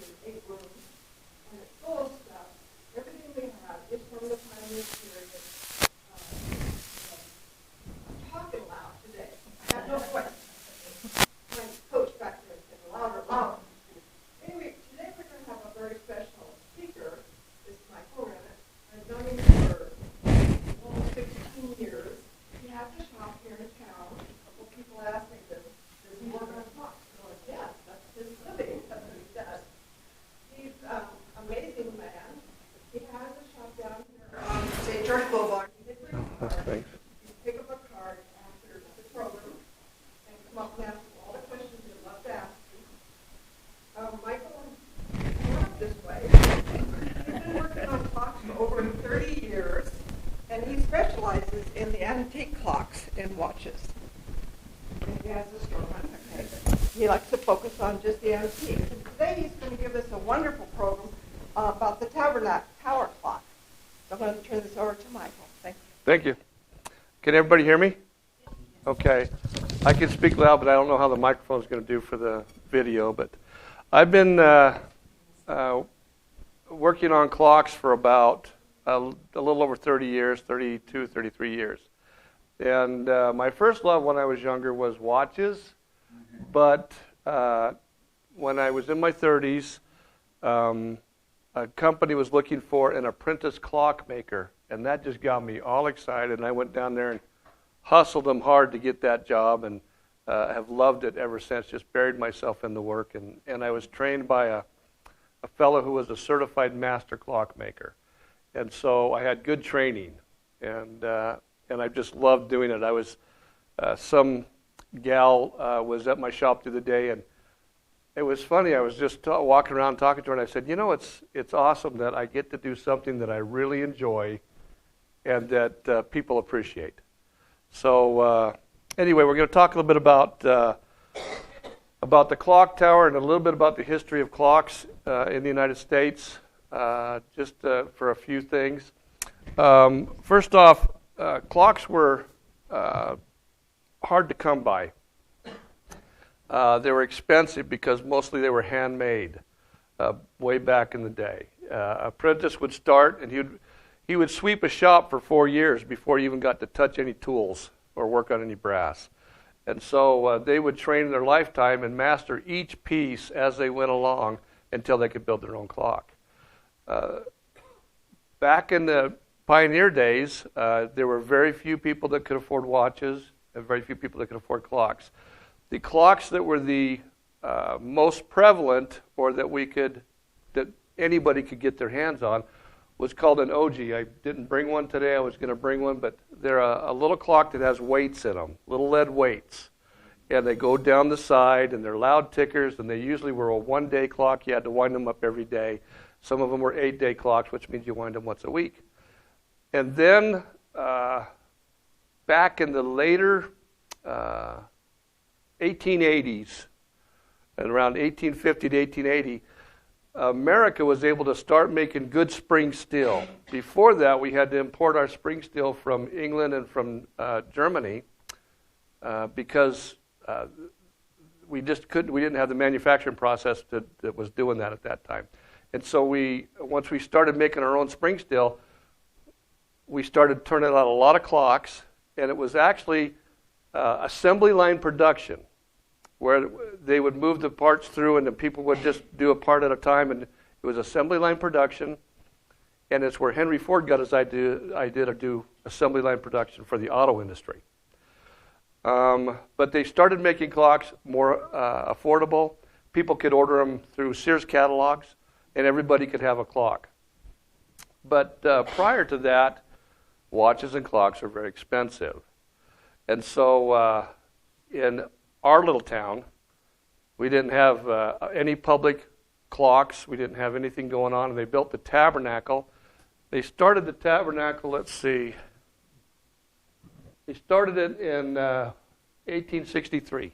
is 8 rooms, and it's full of stuff. Everything we have is from the pioneer period. I'm talking loud today. I have no question. My coach back there said, louder, louder. Anyway, today we're going to have a very special speaker. This is Michael Rennert. I've known him for almost 16 years. He has a shop here in town. A couple people ask me, does he work on clocks? I'm like, yes, that's his living. That's what he does. He's an amazing man. He has a shop down here on St. George Boulevard. He did bring a card. You pick up a card after the program and come up and ask all the questions you'd love to ask you. Michael grew up this way. He's been working on clocks for over 30 years, and he specializes in the antique clocks and watches. And he has a store on it. He likes to focus on just the antiques. And today he's going to give us a wonderful program about the tower clock. So I'm going to turn this over to Michael. Thank you. Thank you. Can everybody hear me? Okay. I can speak loud, but I don't know how the microphone is going to do for the video. But I've been working on clocks for about a little over 30 years, 32, 33 years. And my first love when I was younger was watches. But when I was in my 30s, a company was looking for an apprentice clockmaker. And that just got me all excited. And I went down there and hustled them hard to get that job, and have loved it ever since, just buried myself in the work. And I was trained by a fellow who was a certified master clockmaker. And so I had good training, and I just loved doing it. I was, some gal was at my shop the other day, and it was funny. I was just walking around talking to her, and I said, you know, it's awesome that I get to do something that I really enjoy and that people appreciate. So anyway, we're going to talk a little bit about the clock tower and a little bit about the history of clocks in the United States, just for a few things. First off, clocks were hard to come by. They were expensive because mostly they were handmade way back in the day. Apprentice would start, and he would sweep a shop for 4 years before he even got to touch any tools or work on any brass. And so they would train their lifetime and master each piece as they went along until they could build their own clock. Back in the pioneer days, there were very few people that could afford watches and very few people that could afford clocks. The clocks that were the most prevalent, or that anybody could get their hands on, was called an OG. I didn't bring one today. I was going to bring one, but they're a little clock that has weights in them, little lead weights. And they go down the side, and they're loud tickers, and they usually were a one-day clock. You had to wind them up every day. Some of them were 8-day clocks, which means you wind them once a week. And then back in the later 1880s, and around 1850 to 1880, America was able to start making good spring steel. Before that, we had to import our spring steel from England and from Germany because we didn't have the manufacturing process that was doing that at that time. And so once we started making our own spring steel, we started turning out a lot of clocks, and it was actually assembly line production, where they would move the parts through and the people would just do a part at a time, and it was assembly line production, and it's where Henry Ford got his idea to do assembly line production for the auto industry. But they started making clocks more affordable. People could order them through Sears catalogs, and everybody could have a clock. But prior to that, watches and clocks were very expensive. And so in our little town, we didn't have any public clocks. We didn't have anything going on. And they built the tabernacle. They started the tabernacle, let's see. They started it in 1863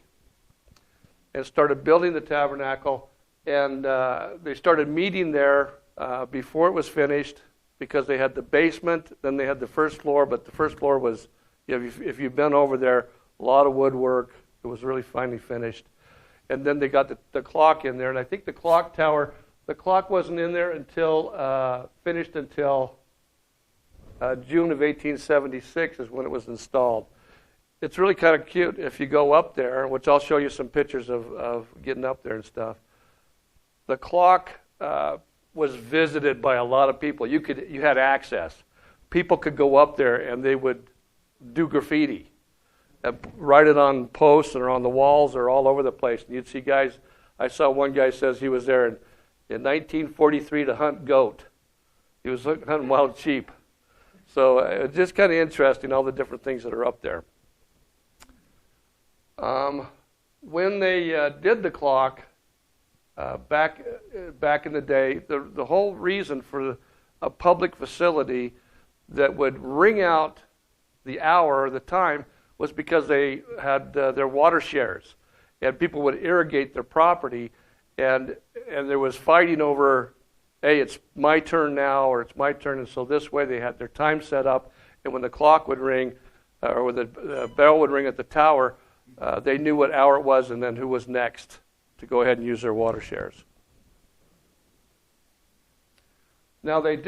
and started building the tabernacle. And they started meeting there before it was finished because they had the basement, then they had the first floor, but the first floor was, if you've been over there, a lot of woodwork. It was really finely finished. And then they got the clock in there, and I think the clock tower The clock wasn't in there until, finished until June of 1876 is when it was installed. It's really kind of cute if you go up there, which I'll show you some pictures of getting up there and stuff. The clock was visited by a lot of people. You had access. People could go up there and they would do graffiti, write it on posts or on the walls or all over the place. And you'd see guys. I saw one guy says he was there in 1943 to hunt goat. He was hunting wild sheep. So it's just kind of interesting, all the different things that are up there. When they did the clock back in the day, the whole reason for a public facility that would ring out the hour or the time was because they had their water shares, and people would irrigate their property, and there was fighting over, hey, it's my turn now, or it's my turn, and so this way they had their time set up, and when the clock would ring, or when the bell would ring at the tower, they knew what hour it was and then who was next to go ahead and use their water shares. Now when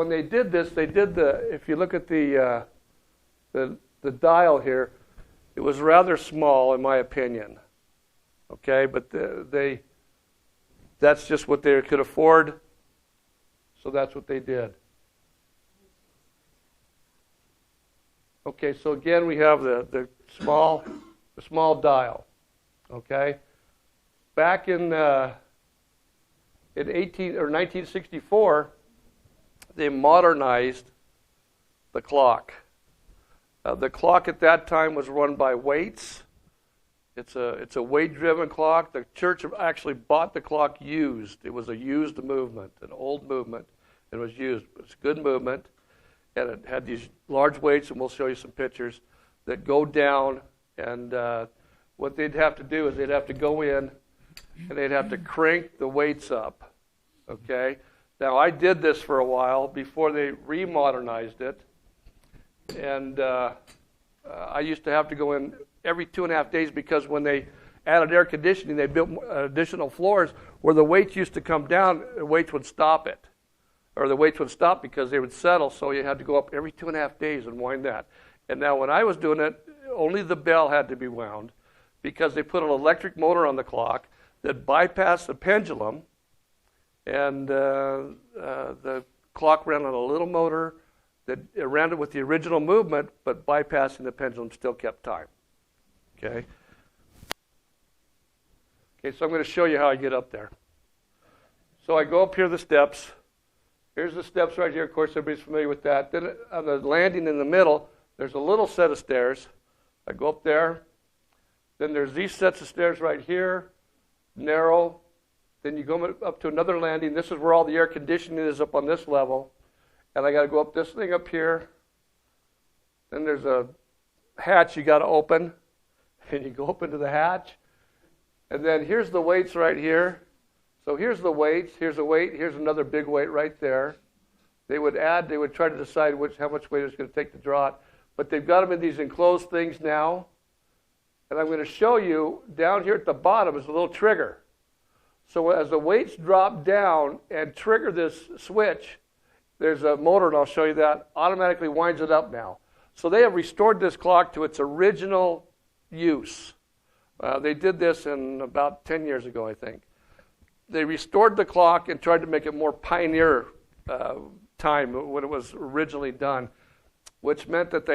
they did this, if you look at the dial here, it was rather small in my opinion. Okay, but that's just what they could afford, so that's what they did. Okay, so again we have the small dial. Okay, back in 1964, they modernized the clock. The clock at that time was run by weights. It's a weight-driven clock. The church actually bought the clock used. It was a used movement, an old movement. It was used. It's a good movement, and it had these large weights, and we'll show you some pictures, that go down, and what they'd have to do is they'd have to go in, and they'd have to crank the weights up, okay? Now, I did this for a while before they remodernized it, and I used to have to go in every 2.5 days because when they added air conditioning, they built additional floors where the weights used to come down, the weights would stop it. Or the weights would stop because they would settle, so you had to go up every 2.5 days and wind that. And now when I was doing it, only the bell had to be wound because they put an electric motor on the clock that bypassed the pendulum, and the clock ran on a little motor that ran it with the original movement, but bypassing the pendulum still kept time. Okay, so I'm going to show you how I get up there. So I go up here the steps. Here's the steps right here. Of course, everybody's familiar with that. Then on the landing in the middle, there's a little set of stairs. I go up there. Then there's these sets of stairs right here, narrow. Then you go up to another landing. This is where all the air conditioning is up on this level. And I got to go up this thing up here. Then there's a hatch you got to open. And you go up into the hatch. And then here's the weights right here. So here's the weights. Here's a weight. Here's another big weight right there. They would try to decide how much weight it's going to take to draw it. But they've got them in these enclosed things now. And I'm going to show you down here at the bottom is a little trigger. So as the weights drop down and trigger this switch, there's a motor, and I'll show you that, automatically winds it up now. So they have restored this clock to its original use. They did this in about 10 years ago, I think. They restored the clock and tried to make it more pioneer time when it was originally done, which meant that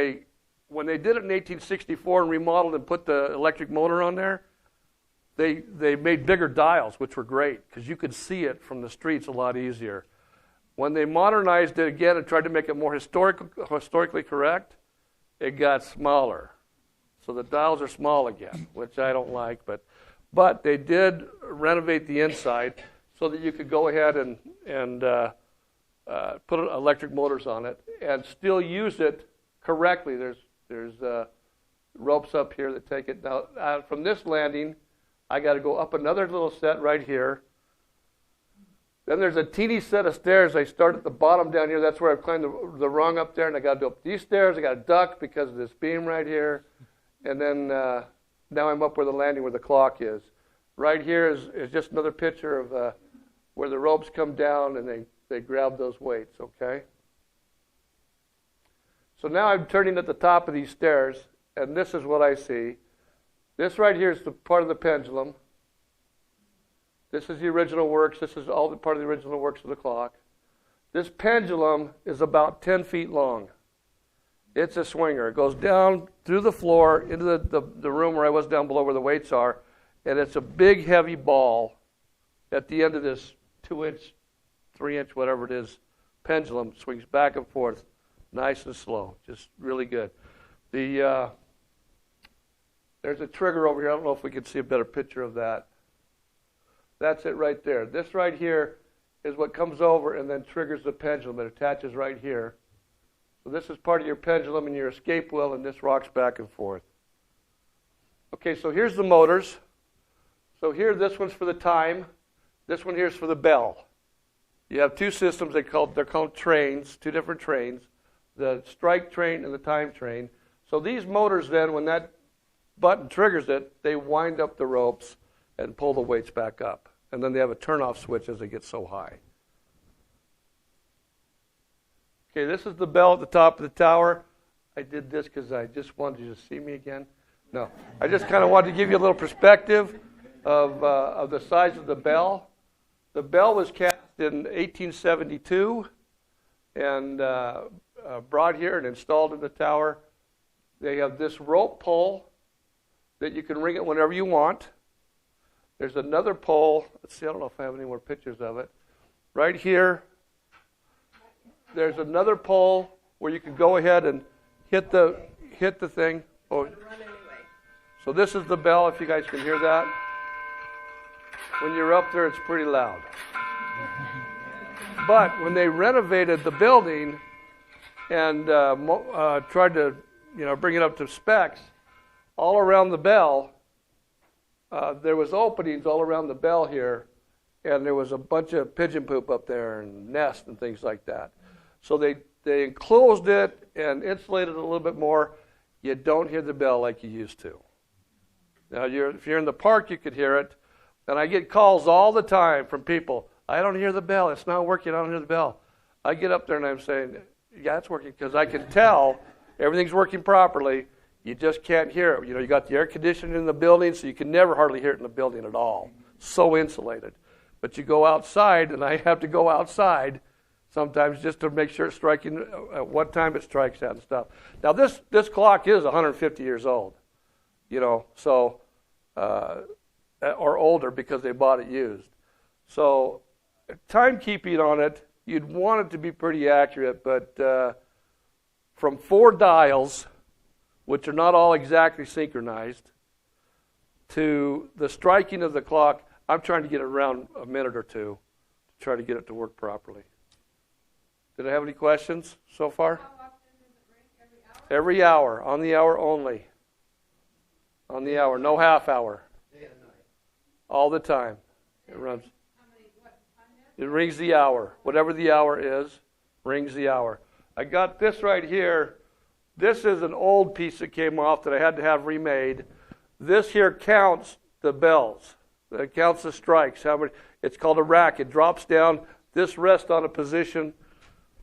when they did it in 1864 and remodeled and put the electric motor on there, they made bigger dials, which were great because you could see it from the streets a lot easier. When they modernized it again and tried to make it more historically correct, it got smaller. So the dials are small again, which I don't like, but they did renovate the inside so that you could go ahead and put electric motors on it and still use it correctly. There's ropes up here that take it. Now, from this landing, I got to go up another little set right here. Then there's a teeny set of stairs. I start at the bottom down here. That's where I've climbed the rung up there, and I got to go up these stairs. I got to duck because of this beam right here. And then now I'm up where the landing where the clock is. Right here is just another picture of where the ropes come down and they grab those weights, okay? So now I'm turning at the top of these stairs, and this is what I see. This right here is the part of the pendulum. This is the original works. This is all the part of the original works of the clock. This pendulum is about 10 feet long. It's a swinger. It goes down through the floor into the room where I was down below where the weights are, and it's a big, heavy ball at the end of this 2-inch, 3-inch, whatever it is, pendulum. Swings back and forth, nice and slow, just really good. There's a trigger over here. I don't know if we can see a better picture of that. That's it right there. This right here is what comes over and then triggers the pendulum. It attaches right here. So this is part of your pendulum and your escape wheel, and this rocks back and forth. Okay, so here's the motors. So here, this one's for the time. This one here is for the bell. You have two systems. They're called trains, two different trains, the strike train and the time train. So these motors then, when that button triggers it, they wind up the ropes and pull the weights back up. And then they have a turn-off switch as they get so high. Okay, this is the bell at the top of the tower. I did this because I just wanted you to see me again. No, I just kind of wanted to give you a little perspective of the size of the bell. The bell was cast in 1872 and brought here and installed in the tower. They have this rope pole that you can ring it whenever you want. There's another pole. Let's see, I don't know if I have any more pictures of it. Right here, there's another pole where you can go ahead and hit the thing. Oh, so this is the bell, if you guys can hear that. When you're up there, it's pretty loud. But when they renovated the building and tried to, bring it up to specs, all around the bell, there was openings all around the bell here, and there was a bunch of pigeon poop up there and nests and things like that. So they enclosed it and insulated it a little bit more. You don't hear the bell like you used to. Now, if you're in the park, you could hear it. And I get calls all the time from people. I don't hear the bell. It's not working. I don't hear the bell. I get up there and I'm saying, yeah, it's working, because I can tell everything's working properly. You just can't hear it. You got the air conditioning in the building, so you can never hardly hear it in the building at all. So insulated. But you go outside, and I have to go outside sometimes just to make sure it's striking at what time it strikes at and stuff. Now, this clock is 150 years old, so or older because they bought it used. So timekeeping on it, you'd want it to be pretty accurate, but from 4 dials, which are not all exactly synchronized, to the striking of the clock, I'm trying to get it around a minute or two to try to get it to work properly. Did I have any questions so far? How often does it ring? Every hour? Every hour, on the hour only. On the hour, no half hour. Day and night. All the time. It runs. What time is it? It rings the hour. Whatever the hour is, rings the hour. I got this right here. This is an old piece that came off that I had to have remade. This here counts the bells. It counts the strikes. How many? It's called a rack. It drops down. This rests on a position.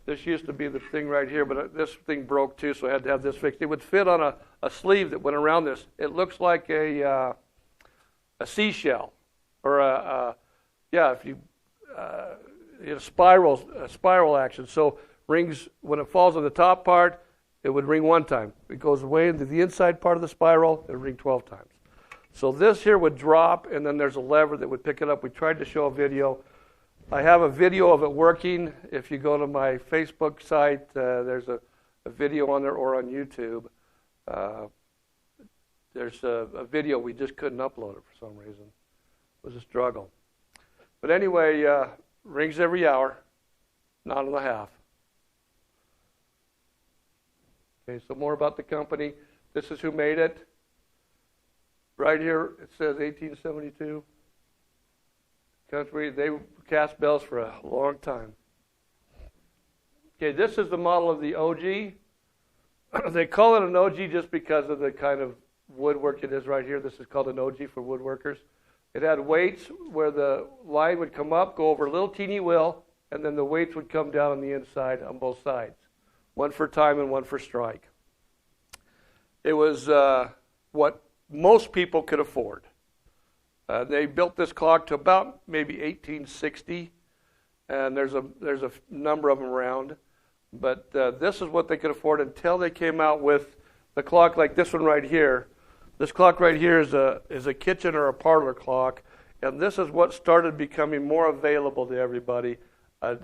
This used to be the thing right here, but this thing broke too, so I had to have this fixed. It would fit on a sleeve that went around this. It looks like a seashell, or spiral action. So rings, when it falls on the top part, it would ring 1 time. It goes away into the inside part of the spiral, it would ring 12 times. So this here would drop, and then there's a lever that would pick it up. We tried to show a video. I have a video of it working. If you go to my Facebook site, there's a video on there, or on YouTube. There's a video. We just couldn't upload it for some reason. It was a struggle. But anyway, rings every hour, not on the half. Okay, so more about the company. This is who made it. Right here, it says 1872. Country, they cast bells for a long time. Okay, this is the model of the OG. They call it an OG just because of the kind of woodwork it is right here. This is called an OG for woodworkers. It had weights where the line would come up, go over a little teeny wheel, and then the weights would come down on the inside on both sides. One for time and one for strike. It was what most people could afford. They built this clock to about maybe 1860, and there's a number of them around. But this is what they could afford until they came out with the clock like this one right here. This clock right here is a kitchen or a parlor clock, and this is what started becoming more available to everybody.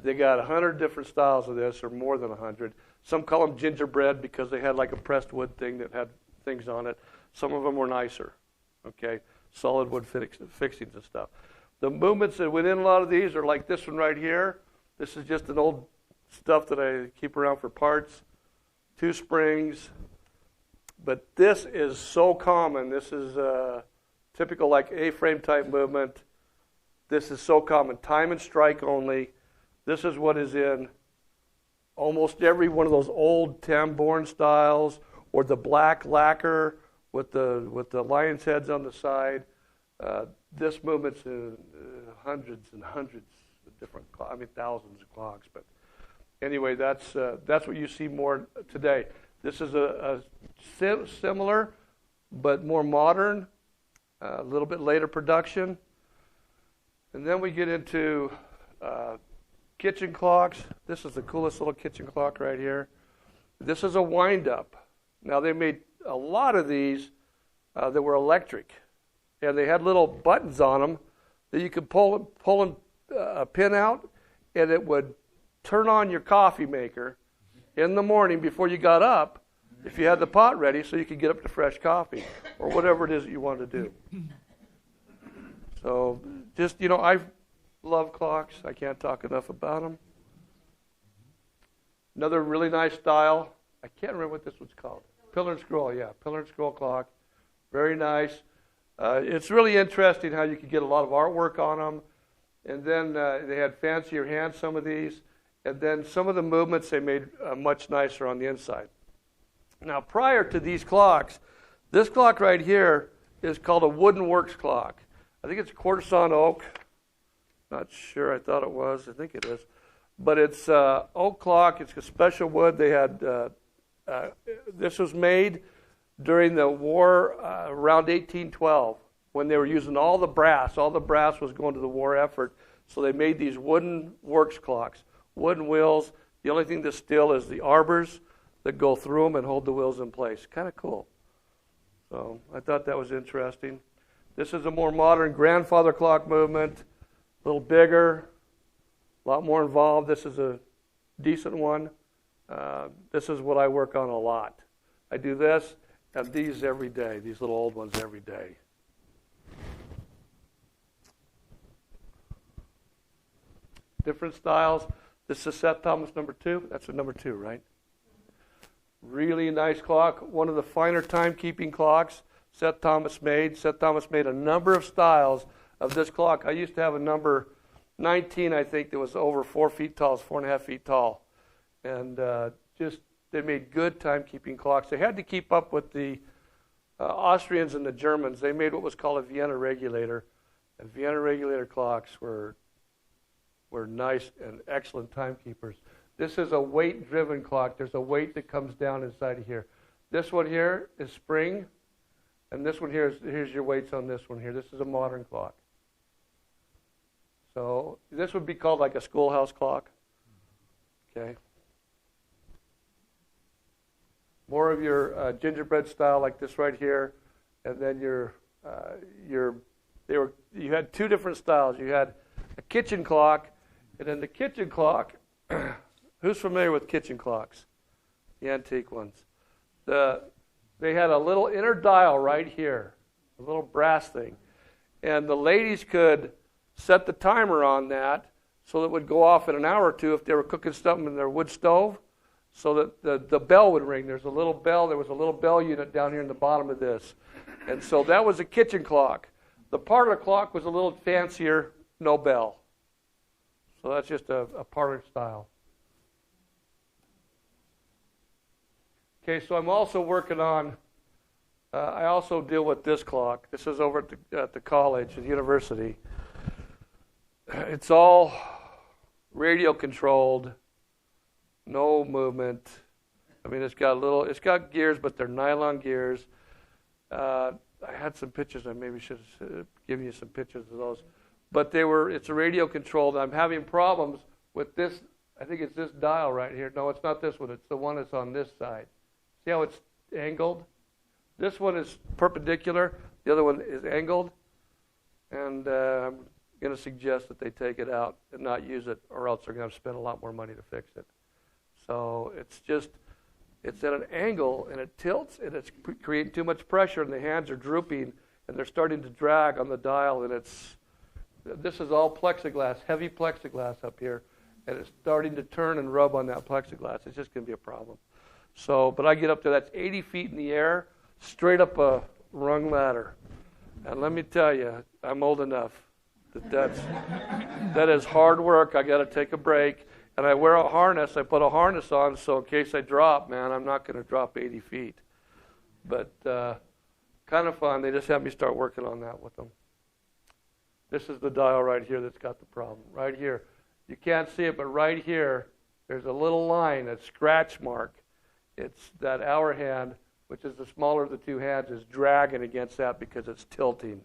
They got 100 different styles of this, or more than 100. Some call them gingerbread because they had like a pressed wood thing that had things on it. Some of them were nicer, okay, solid wood fixings and stuff. The movements that went in a lot of these are like this one right here. This is just an old stuff that I keep around for parts. 2 springs. But this is so common. This is typical like A-frame type movement. This is so common. Time and strike only. This is what is in almost every one of those old Tambourne styles, or the black lacquer with the lion's heads on the side. This movement's in hundreds and hundreds of different clocks. I mean, thousands of clocks. But anyway, that's what you see more today. This is a similar but more modern, a little bit later production. And then we get into kitchen clocks. This is the coolest little kitchen clock right here. This is a wind-up. Now, they made a lot of these that were electric, and they had little buttons on them that you could pull a pin out, and it would turn on your coffee maker in the morning before you got up, if you had the pot ready, so you could get up to fresh coffee or whatever it is that you want to do. So just, I love clocks. I can't talk enough about them. Another really nice style. I can't remember what this one's called. Pillar and scroll, yeah. Pillar and scroll clock. Very nice. It's really interesting how you could get a lot of artwork on them. And then they had fancier hands, some of these. And then some of the movements they made much nicer on the inside. Now, prior to these clocks, this clock right here is called a wooden works clock. I think it's quarter-sawn oak. Not sure. I thought it was. I think it is. But it's oak clock. It's a special wood. They had this was made during the war around 1812 when they were using all the brass. All the brass was going to the war effort. So they made these wooden works clocks, wooden wheels. The only thing that's still is the arbors that go through them and hold the wheels in place. Kind of cool. So I thought that was interesting. This is a more modern grandfather clock movement, a little bigger, a lot more involved. This is a decent one. This is what I work on a lot. I do this and these every day, these little old ones every day. Different styles. This is Seth Thomas number 2. That's a number 2, right? Really nice clock. One of the finer timekeeping clocks Seth Thomas made. Seth Thomas made a number of styles of this clock. I used to have a number 19, I think, that was over 4 feet tall. It's 4.5 feet tall. And they made good timekeeping clocks. They had to keep up with the Austrians and the Germans. They made what was called a Vienna regulator. And Vienna regulator clocks were nice and excellent timekeepers. This is a weight-driven clock. There's a weight that comes down inside of here. This one here is spring, and this one here here's your weights on this one here. This is a modern clock. So this would be called like a schoolhouse clock. Okay. More of your gingerbread style like this right here, and then you had 2 different styles. You had a kitchen clock, and then the kitchen clock. Who's familiar with kitchen clocks? The antique ones. They had a little inner dial right here, a little brass thing. And the ladies could set the timer on that so that it would go off in an hour or two if they were cooking something in their wood stove, so that the bell would ring. There's a little bell. There was a little bell unit down here in the bottom of this. And so that was a kitchen clock. The parlor clock was a little fancier, no bell. So that's just a parlor style. Okay, so I'm also working on I also deal with this clock. This is over at the college, at the university. It's all radio controlled, no movement. I mean, it's got gears, but they're nylon gears. I had some pictures. I maybe should have given you some pictures of those. But it's a radio controlled. I'm having problems with this. I think it's this dial right here. No, it's not this one. It's the one that's on this side. See how it's angled? This one is perpendicular. The other one is angled. And I'm going to suggest that they take it out and not use it, or else they're going to spend a lot more money to fix it. So it's at an angle, and it tilts, and it's creating too much pressure, and the hands are drooping, and they're starting to drag on the dial, and this is all plexiglass, heavy plexiglass up here, and it's starting to turn and rub on that plexiglass. It's just going to be a problem. So, but I get up there, that's 80 feet in the air, straight up a rung ladder. And let me tell you, I'm old enough that is hard work. I got to take a break. And I wear a harness. I put a harness on so in case I drop, man, I'm not going to drop 80 feet. But kind of fun. They just had me start working on that with them. This is the dial right here that's got the problem. Right here. You can't see it, but right here, there's a little line, a scratch mark. It's that hour hand, which is the smaller of the two hands, is dragging against that because it's tilting.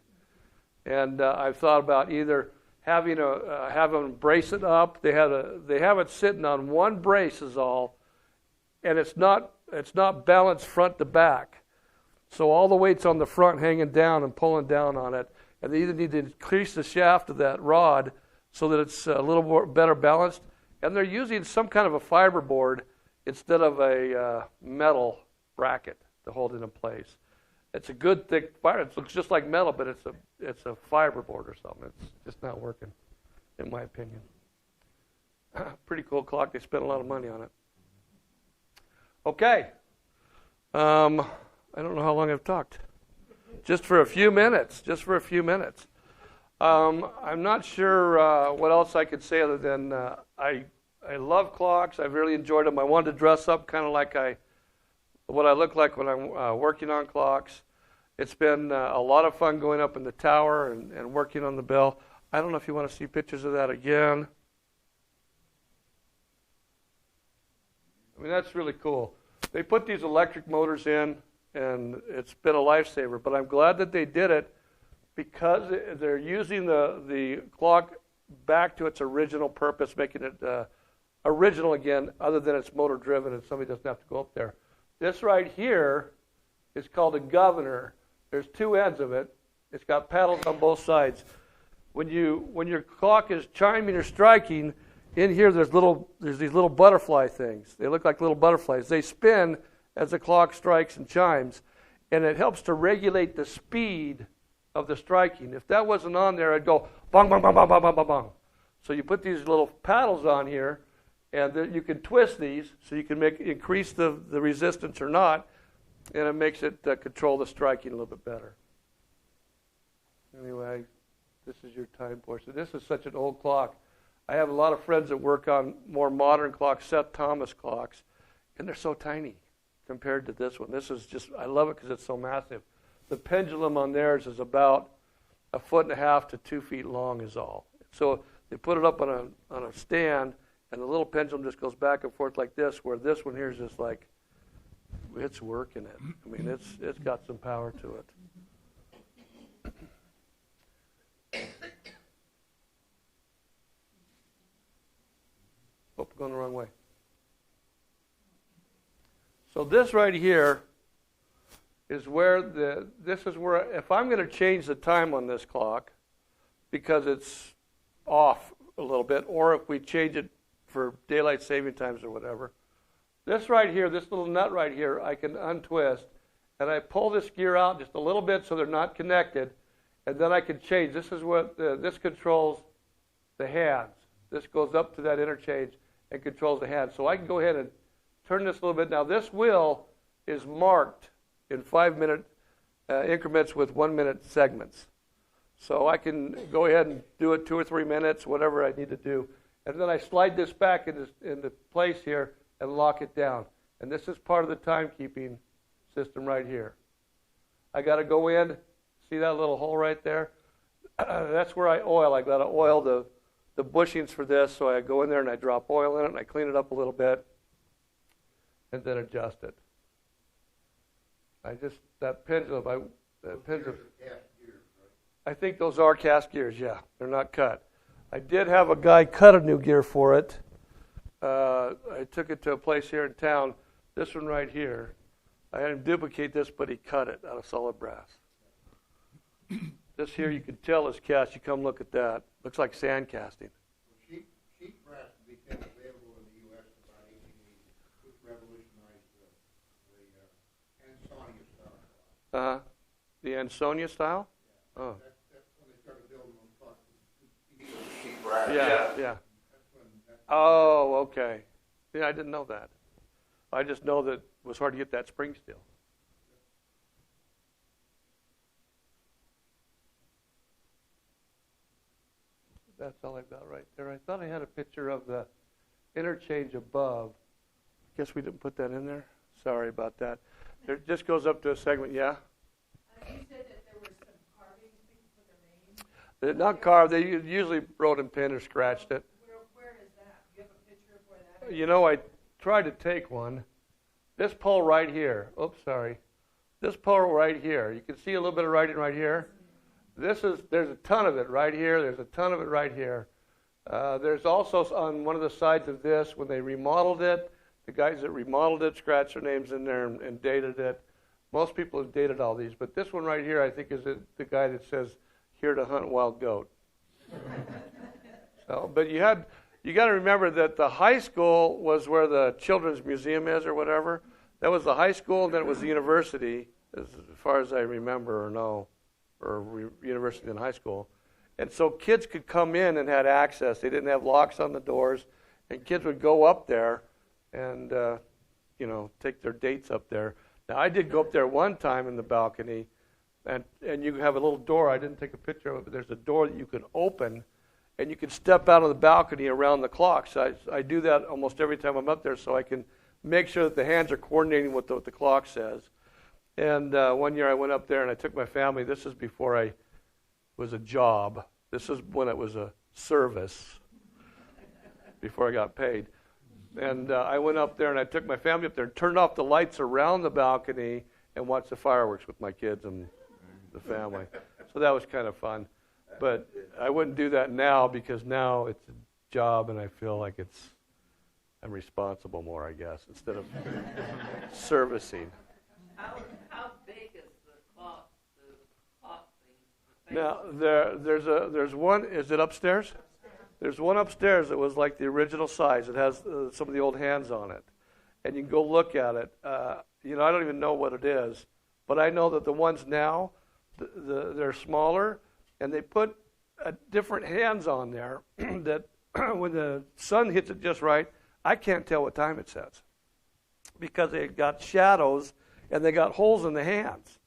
And I've thought about either have them brace it up. They have it sitting on one brace is all, and it's not balanced front to back. So all the weight's on the front, hanging down and pulling down on it. And they either need to increase the shaft of that rod so that it's a little more better balanced. And they're using some kind of a fiberboard instead of a metal bracket to hold it in place. It's a good thick fiber. It looks just like metal, but it's a fiberboard or something. It's just not working, in my opinion. Pretty cool clock. They spent a lot of money on it. Okay. I don't know how long I've talked. Just for a few minutes. I'm not sure what else I could say other than I love clocks. I've really enjoyed them. I wanted to dress up kind of like what I look like when I'm working on clocks. It's been a lot of fun going up in the tower and working on the bell. I don't know if you want to see pictures of that again. I mean, that's really cool. They put these electric motors in, and it's been a lifesaver. But I'm glad that they did it because they're using the clock back to its original purpose, making it original again, other than it's motor driven and somebody doesn't have to go up there. This right here is called a governor. There's two ends of it. It's got paddles on both sides. When your clock is chiming or striking, in here there's these little butterfly things. They look like little butterflies. They spin as the clock strikes and chimes, and it helps to regulate the speed of the striking. If that wasn't on there, I'd go bong, bong, bong, bong, bong, bong, bong, bong. So you put these little paddles on here, and you can twist these so you can increase the resistance or not, and it makes it control the striking a little bit better. Anyway, this is your time portion. This is such an old clock. I have a lot of friends that work on more modern clocks, Seth Thomas clocks, and they're so tiny compared to this one. This is just, I love it because it's so massive. The pendulum on theirs is about 1.5 to 2 feet long is all. So they put it up on a stand, and the little pendulum just goes back and forth like this, where this one here is just like, it's working it. I mean, it's got some power to it. Oh, going the wrong way. So this right here is where if I'm going to change the time on this clock because it's off a little bit, or if we change it for daylight saving times or whatever, this right here, this little nut right here, I can untwist, and I pull this gear out just a little bit so they're not connected, and then I can change. This is what this controls the hands. This goes up to that interchange and controls the hands. So I can go ahead and turn this a little bit. Now this wheel is marked in 5-minute increments with 1-minute segments. So I can go ahead and do it 2 or 3 minutes, whatever I need to do. And then I slide this back into place here and lock it down. And this is part of the timekeeping system right here. I got to go in. See that little hole right there? That's where I oil. I got to oil the bushings for this, so I go in there and I drop oil in it and I clean it up a little bit and then adjust it. That pendulum, I think those are cast gears, yeah. They're not cut. I did have a guy cut a new gear for it. I took it to a place here in town. This one right here, I had him duplicate this, but he cut it out of solid brass. This here you can tell is cast. You come look at that. Looks like sand casting. Sheet brass became available in the U.S. about 1880, which revolutionized the Ansonia style. The Ansonia style? Yeah. Oh. That's when they started building them. Sheet brass. Yeah. Oh, okay. Yeah, I didn't know that. I just know that it was hard to get that spring steel. That's all I've got right there. I thought I had a picture of the interchange above. Guess we didn't put that in there. Sorry about that. It just goes up to a segment, yeah? You said that there were some carvings, people put their names. They're not carved. They usually wrote in pen or scratched it. Where is that? Do you have a picture of where that is? You know, I tried to take one. This pole right here. Oops, sorry. This pole right here. You can see a little bit of writing right here. There's a ton of it right here. There's a ton of it right here. There's also on one of the sides of this, when they remodeled it, the guys that remodeled it scratched their names in there and dated it. Most people have dated all these, but this one right here, I think, is the guy that says, "Here to hunt wild goat." But you got to remember that the high school was where the children's museum is or whatever. That was the high school, and then it was the university, as far as I remember or know. Or university and high school. And so kids could come in and had access. They didn't have locks on the doors. And kids would go up there and, take their dates up there. Now, I did go up there one time in the balcony, and you have a little door. I didn't take a picture of it, but there's a door that you can open, and you can step out of the balcony around the clock. So I do that almost every time I'm up there so I can make sure that the hands are coordinating with what the clock says. And one year I went up there and I took my family. This is before I was a job. This is when it was a service, before I got paid. And I went up there and I took my family up there and turned off the lights around the balcony and watched the fireworks with my kids and the family. So that was kind of fun. But I wouldn't do that now because now it's a job and I feel like I'm responsible more, I guess, instead of servicing. How big is the clock thing? Now, there's one, is it upstairs? There's one upstairs that was like the original size. It has some of the old hands on it. And you can go look at it. I don't even know what it is, but I know that the ones now, they're smaller, and they put different hands on there that when the sun hits it just right, I can't tell what time it says because they got shadows and they got holes in the hands.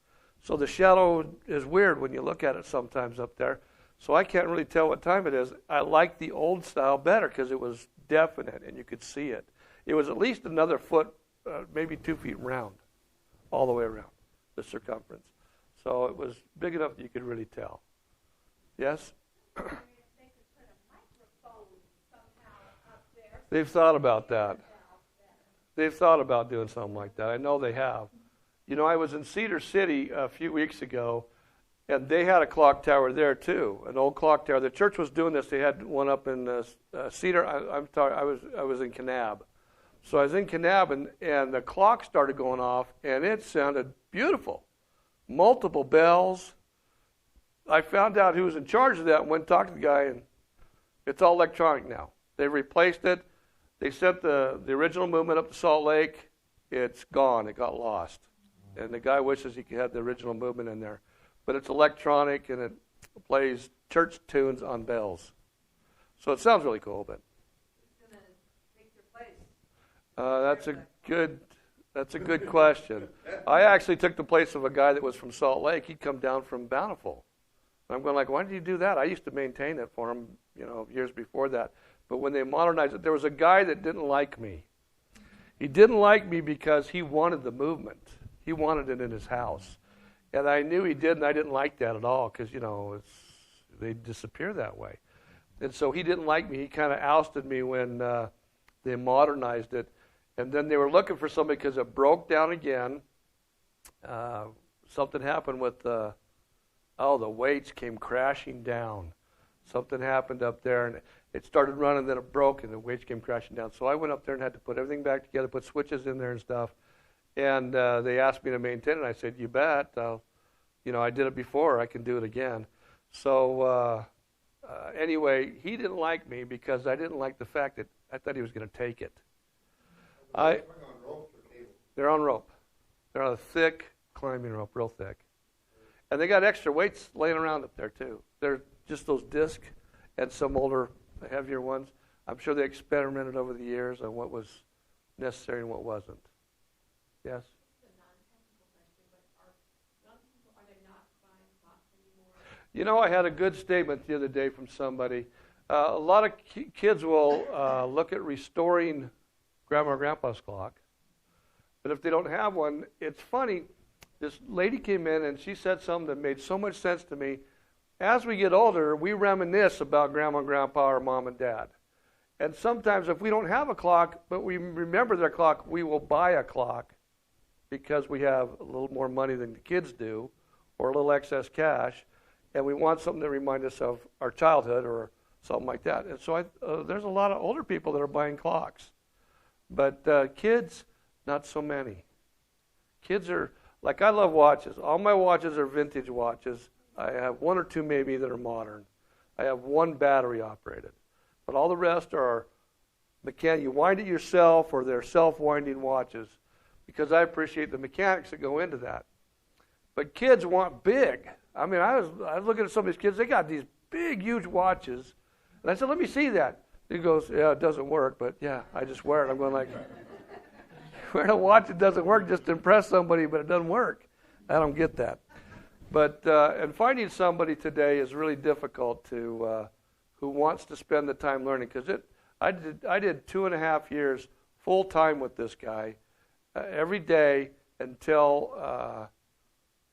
So the shadow is weird when you look at it sometimes up there. So I can't really tell what time it is. I like the old style better because it was definite and you could see it. It was at least another foot, maybe 2 feet round, all the way around the circumference. So it was big enough that you could really tell. Yes? They've thought about that. They've thought about doing something like that. I know they have. I was in Cedar City a few weeks ago, and they had a clock tower there too, an old clock tower. The church was doing this. They had one up in Cedar. I was in Kanab, so I was in Kanab, and the clock started going off, and it sounded beautiful, multiple bells. I found out who was in charge of that and went and talked to the guy, and it's all electronic now. They replaced it. They sent the original movement up to Salt Lake. It's gone. It got lost. And the guy wishes he could have the original movement in there. But it's electronic, and it plays church tunes on bells. So it sounds really cool. But who's going to take your place? That's a good question. I actually took the place of a guy that was from Salt Lake. He'd come down from Bountiful. And I'm going like, why did you do that? I used to maintain it for him, years before that. But when they modernized it, there was a guy that didn't like me. He didn't like me because he wanted the movement. He wanted it in his house. And I knew he did, and I didn't like that at all because, they disappear that way. And so he didn't like me. He kind of ousted me when they modernized it. And then they were looking for somebody because it broke down again. Something happened with the weights came crashing down. Something happened up there, and it started running, then it broke, and the weights came crashing down. So I went up there and had to put everything back together, put switches in there and stuff. And they asked me to maintain it. I said, "You bet. I did it before. I can do it again." So anyway, he didn't like me because I didn't like the fact that I thought he was going to take it. They're on rope. They're on a thick climbing rope, real thick. And they got extra weights laying around up there, too. They're just those disc and some older, heavier ones. I'm sure they experimented over the years on what was necessary and what wasn't. Yes? This is a non-technical question, but are young people, are they not buying clocks anymore? I had a good statement the other day from somebody. A lot of kids will look at restoring Grandma or Grandpa's clock. But if they don't have one, it's funny. This lady came in and she said something that made so much sense to me. As we get older, we reminisce about Grandma and Grandpa or Mom and Dad. And sometimes if we don't have a clock, but we remember their clock, we will buy a clock because we have a little more money than the kids do or a little excess cash, and we want something to remind us of our childhood or something like that. And so there's a lot of older people that are buying clocks. But kids, not so many. Kids are, like I love watches. All my watches are vintage watches. I have one or two maybe that are modern. I have one battery operated. But all the rest are mechanical. You wind it yourself or they're self-winding watches because I appreciate the mechanics that go into that. But kids want big. I mean, I was looking at some of these kids. They got these big, huge watches. And I said, "Let me see that." He goes, "Yeah, it doesn't work, but yeah, I just wear it." I'm going like, wearing a watch that doesn't work just to impress somebody, but it doesn't work. I don't get that. But and finding somebody today is really difficult to who wants to spend the time learning because I did 2.5 years full time with this guy every day until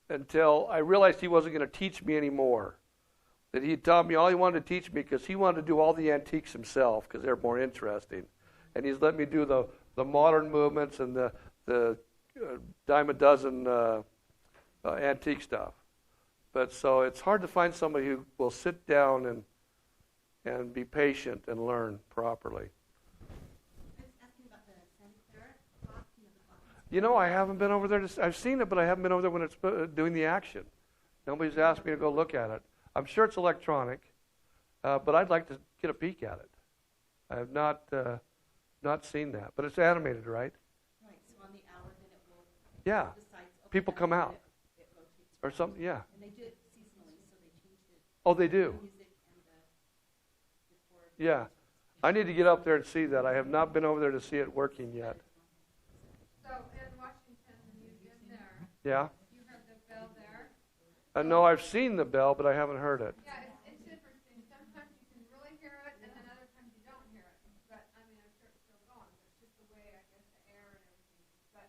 I realized he wasn't going to teach me anymore. That he taught me all he wanted to teach me because he wanted to do all the antiques himself because they're more interesting, and he's let me do the modern movements and the dime a dozen antique stuff. But so it's hard to find somebody who will sit down and be patient and learn properly. I was asking about the Santa Clara clock. I haven't been over there. I've seen it, but I haven't been over there when it's doing the action. Nobody's asked me to go look at it. I'm sure it's electronic, but I'd like to get a peek at it. I have not seen that, but it's animated, right? Right, so on the hour then it will Yeah. decide. Okay, People come out. It rotates. Or something, yeah. And they do it seasonally, so they changed it. Oh, they do? The music and before. Yeah. I need to get up there and see that. I have not been over there to see it working yet. So in Washington, the museum there, Yeah? you heard the bell there? No, I've seen the bell, but I haven't heard it. Yeah, it's interesting. Sometimes you can really hear it, and then other times you don't hear it. But, I mean, I'm sure it's still going, but it's just the way, I guess, the air and everything. But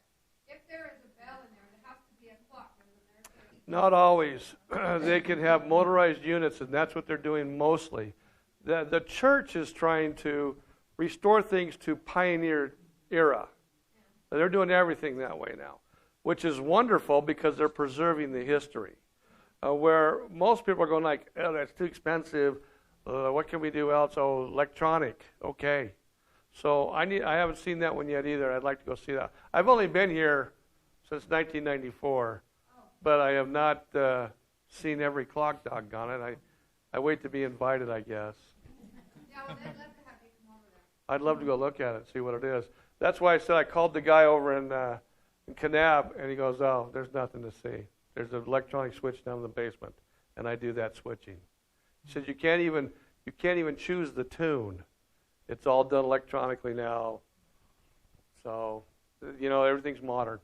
if there is a bell in there, there has to be a clock, isn't there? Not always. They can have motorized units, and that's what they're doing mostly. The church is trying to restore things to pioneer era. They're doing everything that way now, which is wonderful because they're preserving the history. Where most people are going like, "Oh, that's too expensive. What can we do else? Oh, electronic. Okay." So I haven't seen that one yet either. I'd like to go see that. I've only been here since 1994, but I have not seen every clock, doggone it. I wait to be invited, I guess. Yeah, well, they'd love to have you come over there. I'd love to go look at it and see what it is. That's why I said I called the guy over in Kanab, and he goes, "Oh, there's nothing to see. There's an electronic switch down in the basement," and I do that switching. He says you can't even choose the tune. It's all done electronically now. So, everything's modern.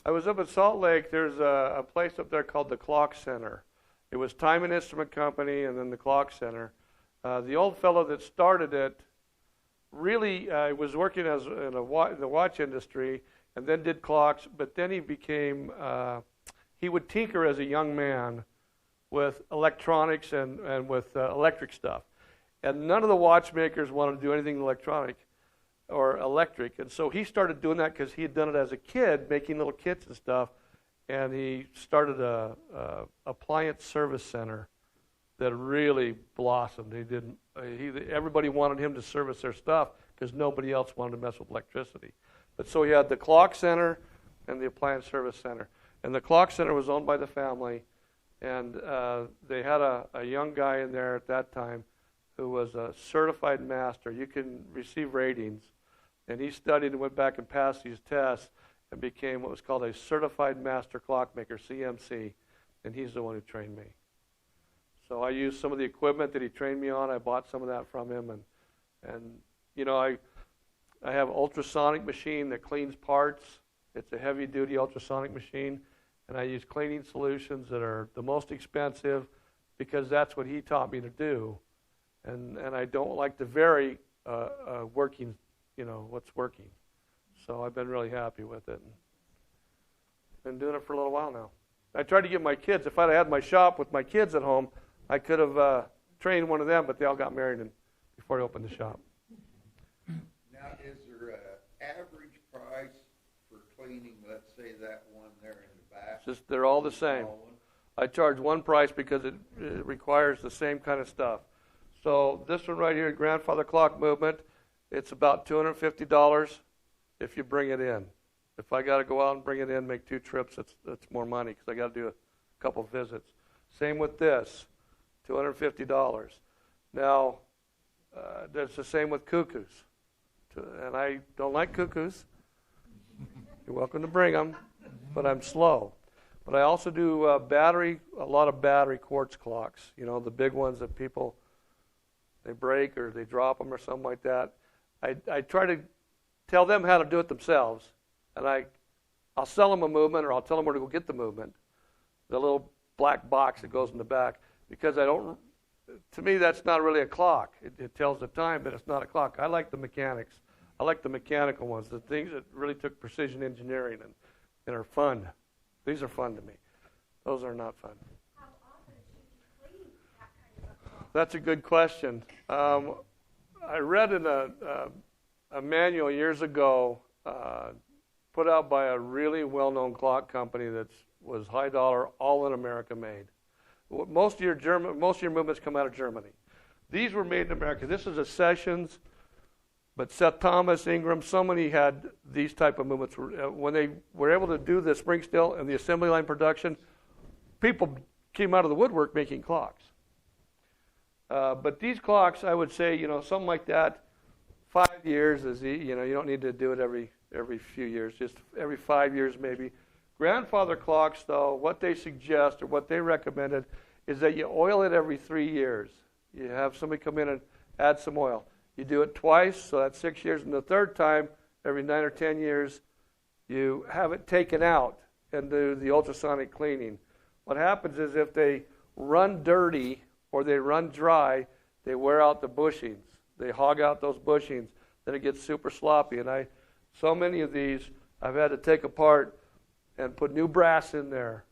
I was up at Salt Lake. There's a place up there called the Clock Center. It was Time and Instrument Company and then the Clock Center. The old fellow that started it really was working in the watch industry. and then did clocks, but then he became, he would tinker as a young man with electronics and with electric stuff. And none of the watchmakers wanted to do anything electronic or electric. And so he started doing that because he had done it as a kid, making little kits and stuff. And he started a appliance service center that really blossomed. Everybody wanted him to service their stuff because nobody else wanted to mess with electricity. But so he had the clock center and the appliance service center. And the clock center was owned by the family. And they had a young guy in there at that time who was a certified master. You can receive ratings. And he studied and went back and passed these tests and became what was called a certified master clockmaker, CMC. And he's the one who trained me. So I used some of the equipment that he trained me on. I bought some of that from him. And you know, I have an ultrasonic machine that cleans parts. It's a heavy-duty ultrasonic machine. And I use cleaning solutions that are the most expensive because that's what he taught me to do. And I don't like to vary working, you know, what's working. So I've been really happy with it. Been doing it for a little while now. I tried to get my kids, if I'd had my shop with my kids at home, I could have trained one of them, but they all got married before I opened the shop. Now, is there an average price for cleaning, let's say that one there in the back? It's just they're all the same. I charge one price because it requires the same kind of stuff. So this one right here, Grandfather Clock Movement, it's about $250 if you bring it in. If I got to go out and bring it in, make 2 trips, that's more money because I got to do a couple visits. Same with this, $250. Now, that's the same with cuckoos. And I don't like cuckoos. You're welcome to bring them, but I'm slow. But I also do a lot of battery quartz clocks. You know, the big ones that people, they break or they drop them or something like that. I try to tell them how to do it themselves. And I'll sell them a movement, or I'll tell them where to go get the movement, the little black box that goes in the back, because to me, that's not really a clock. It tells the time, but it's not a clock. I like the mechanics. I like the mechanical ones, the things that really took precision engineering and are fun. These are fun to me. Those are not fun. How often should you clean that kind of a clock? That's a good question. I read in a manual years ago, put out by a really well-known clock company that was high dollar, all in America made. Most of your movements come out of Germany. These were made in America. This is a Sessions, but Seth Thomas, Ingram, so many had these type of movements. When they were able to do the spring still and the assembly line production, people came out of the woodwork making clocks. But these clocks, I would say, you know, something like that, 5 years is, you know, you don't need to do it every few years, just every 5 years maybe. Grandfather clocks, though, what they suggest or what they recommended is that you oil it every 3 years. You have somebody come in and add some oil. You do it twice, so that's 6 years. And the third time, every 9 or 10 years, you have it taken out and do the ultrasonic cleaning. What happens is if they run dirty or they run dry, they wear out the bushings. They hog out those bushings. Then it gets super sloppy. And so many of these I've had to take apart and put new brass in there.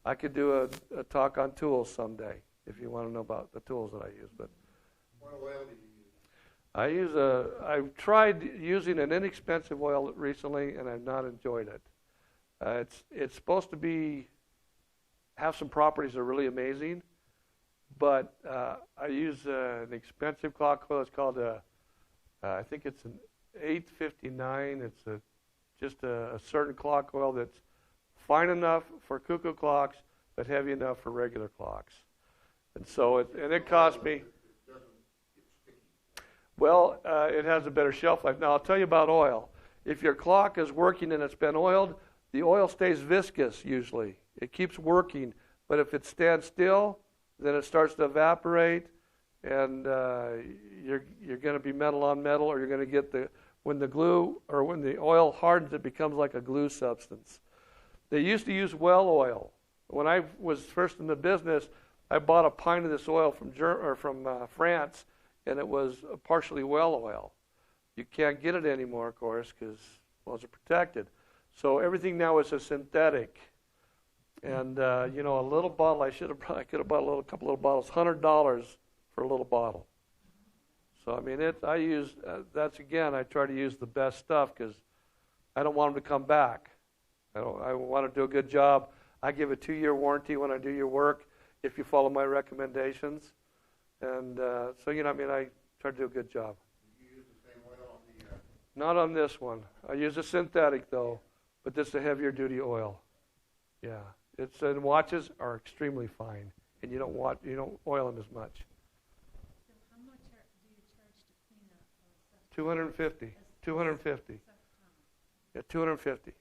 I could do a talk on tools someday if you want to know about the tools that I use. But What oil do you use? I've tried using an inexpensive oil recently, and I've not enjoyed it. It's supposed to have some properties that are really amazing, but I use an expensive clock oil. It's called I think it's an 859. It's just a certain clock oil that's fine enough for cuckoo clocks, but heavy enough for regular clocks. And so it cost me. Well, it has a better shelf life. Now, I'll tell you about oil. If your clock is working and it's been oiled, the oil stays viscous usually. It keeps working. But if it stands still, then it starts to evaporate, and you're going to be metal on metal, or you're going to get when the glue or when the oil hardens, it becomes like a glue substance. They used to use well oil. When I was first in the business, I bought a pint of this oil from France, and it was partially well oil. You can't get it anymore, of course, because wells are protected. So everything now is a synthetic. And, you know, a little bottle, I could have bought a couple little bottles, $100 for a little bottle. So, I mean, I try to use the best stuff because I don't want them to come back. I want to do a good job. I give a 2-year warranty when I do your work if you follow my recommendations. And so, you know, I mean, I try to do a good job. You use the same oil on the... Not on this one. I use a synthetic, though, but this is a heavier duty oil. Yeah. And watches are extremely fine, and you don't oil them as much. So how much do you charge to clean up stuff? $250. Yeah, $250.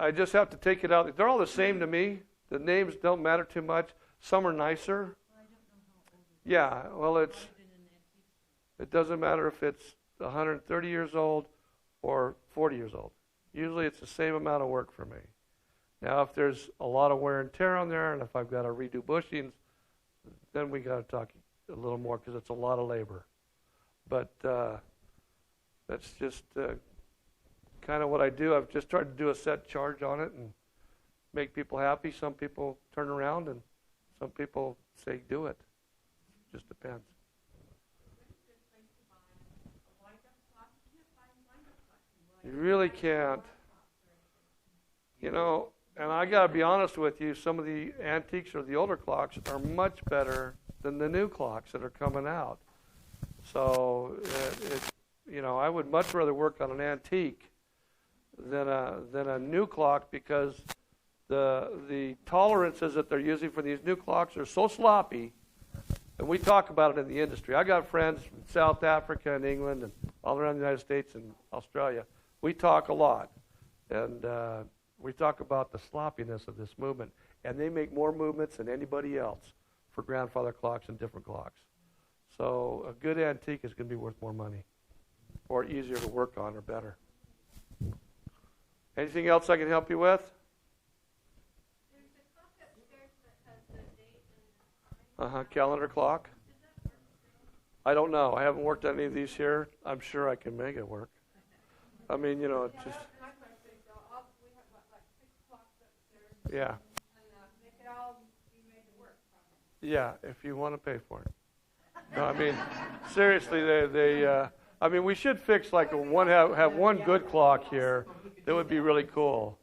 I just have to take it out. They're all the same to me. The names don't matter too much. Some are nicer. Well, I don't know how old it is. Yeah, well, I've been in an antique store. it doesn't matter if it's 130 years old or 40 years old. Usually it's the same amount of work for me. Now, if there's a lot of wear and tear on there, and if I've got to redo bushings, then we got to talk a little more because it's a lot of labor. But that's just kind of what I do. I've just tried to do a set charge on it and make people happy. Some people turn around, and some people say, do it. Just depends. You really can't. You know, and I got to be honest with you, some of the antiques or the older clocks are much better than the new clocks that are coming out. So, you know, I would much rather work on an antique than a new clock because the tolerances that they're using for these new clocks are so sloppy, and we talk about it in the industry. I got friends from South Africa and England and all around the United States and Australia. We talk a lot, and we talk about the sloppiness of this movement, and they make more movements than anybody else for grandfather clocks and different clocks. So a good antique is going to be worth more money, or easier to work on, or better. Anything else I can help you with? There's a clock upstairs that has the date and the time. Calendar clock. Does that work still? I don't know. I haven't worked on any of these here. I'm sure I can make it work. I mean, you know, it's just, That's my question. So we have like 6 clocks upstairs. yeah. And they could all be made to work, probably. Yeah, if you want to pay for it. No, I mean, seriously, I mean, we should fix like have one good clock here. That would be really cool.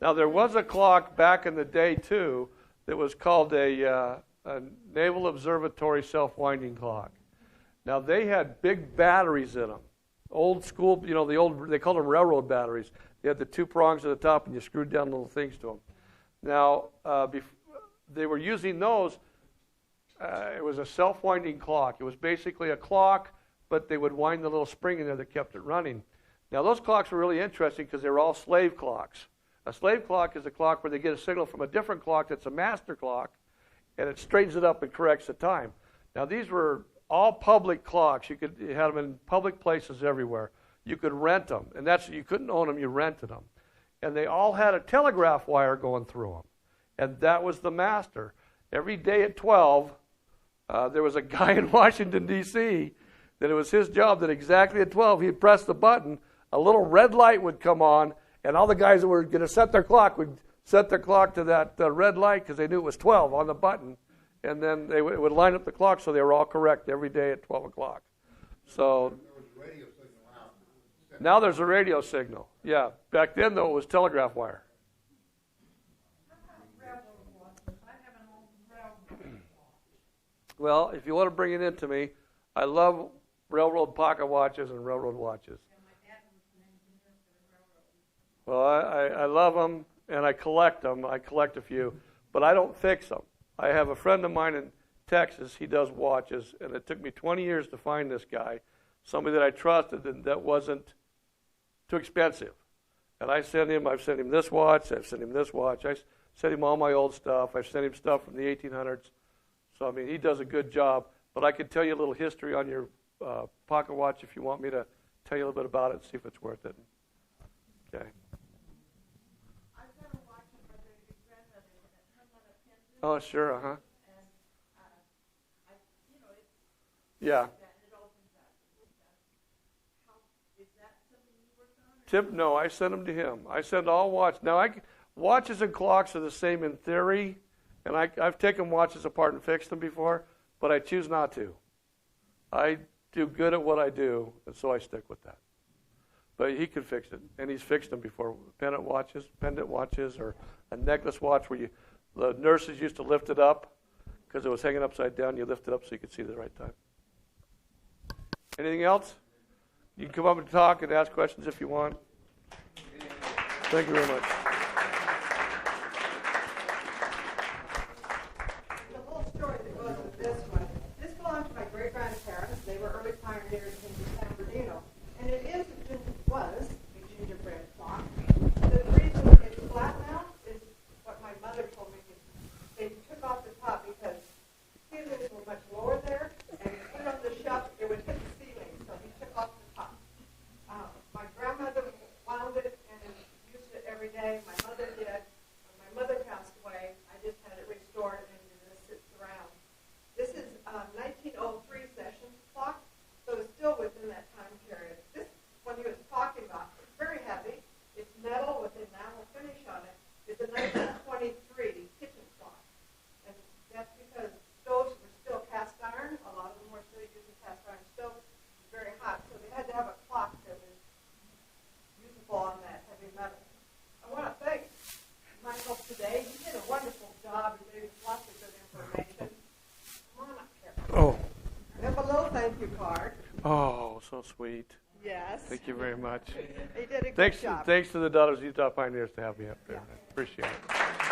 Now, there was a clock back in the day, too, that was called a Naval Observatory self-winding clock. Now, they had big batteries in them. Old school, you know, they called them railroad batteries. They had the 2 prongs at the top, and you screwed down little things to them. Now, they were using those. It was a self-winding clock. It was basically a clock, but they would wind the little spring in there that kept it running. Now, those clocks were really interesting because they were all slave clocks. A slave clock is a clock where they get a signal from a different clock that's a master clock, and it straightens it up and corrects the time. Now, these were all public clocks. You had them in public places everywhere. You could rent them, and you couldn't own them, you rented them. And they all had a telegraph wire going through them, and that was the master. Every day at 12, there was a guy in Washington, D.C., that it was his job that exactly at 12 he'd press the button, a little red light would come on, and all the guys that were going to set their clock would set their clock to that red light because they knew it was 12 on the button, and then they would line up the clock so they were all correct every day at 12 o'clock. So There was a radio signal out. now there's a radio signal. Yeah, back then, though, it was telegraph wire. Well, if you want to bring it in to me, I love railroad pocket watches and railroad watches. Well, I love them, and I collect them. I collect a few, but I don't fix them. I have a friend of mine in Texas. He does watches, and it took me 20 years to find this guy, somebody that I trusted and that wasn't too expensive. And I've sent him this watch, I've sent him this watch, I sent him all my old stuff, I've sent him stuff from the 1800s. So, I mean, he does a good job, but I could tell you a little history on your pocket watch if you want me to tell you a little bit about it and see if it's worth it. Okay. I've got a watch of my very good grandmother that hung on a pin. Oh, sure, And, Yeah. and it opens up. Is that something you work on? No, I send them to him. I send all Now, watches and clocks are the same in theory, and I've taken watches apart and fixed them before, but I choose not to. I do good at what I do, and so I stick with that. But he can fix it, and he's fixed them before. Pendant watches, or a necklace watch where the nurses used to lift it up because it was hanging upside down. You lift it up so you could see the right time. Anything else? You can come up and talk and ask questions if you want. Thank you very much. The whole story that goes with this one, this belonged to my great-grandparents. They were early pioneers in San Bernardino. And it was a gingerbread clock. The reason it's flat now is what my mother told me. They took off the top because ceilings were much lower there, and put it on the shelf, it would hit the ceiling, so he took off the top. My grandmother wound it and used it every day. My mother did. When my mother passed away, I just had it restored, and it sits around. This is 1903 session clock, so it's still within that time period. This one he was talking about, it's very heavy. It's metal with enamel finish on it. It's a 1923 kitchen clock. And that's because stoves were still cast iron. A lot of them were still using cast iron stoves. It was very hot, so they had to have a clock that was usable on that heavy metal. I want to thank Michael today. He did a wonderful job and gave us lots of good information. Come on up here. Oh. And below, thank you card. Oh, so sweet. Yes. Thank you very much. He did a good job. Thanks to the Daughters of Utah Pioneers to have me up there. Yeah. I appreciate it.